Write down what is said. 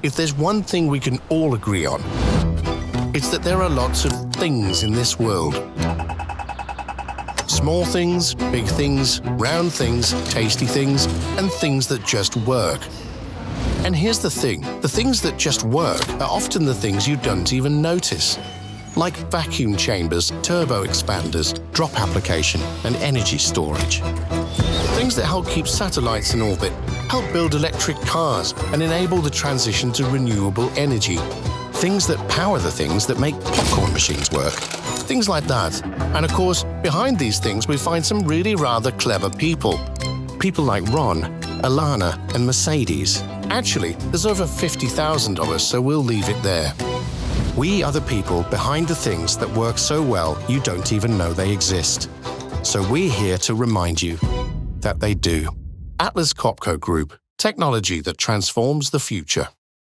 If there's one thing we can all agree on, it's that there are lots of things in this world. Small things, big things, round things, tasty things, and things that just work. And here's the things that just work are often the things you don't even notice. Like vacuum chambers, turbo expanders, drop application, and energy storage. Things that help keep satellites in orbit, help build electric cars, and enable the transition to renewable energy. Things that power the things that make popcorn machines work. Things like that. And of course, behind these things we find some really rather clever people. People like Ron, Alana, and Mercedes. Actually, there's over $50,000, so we'll leave it there. We are the people behind the things that work so well you don't even know they exist. So we're here to remind you that they do. Atlas Copco Group, technology that transforms the future.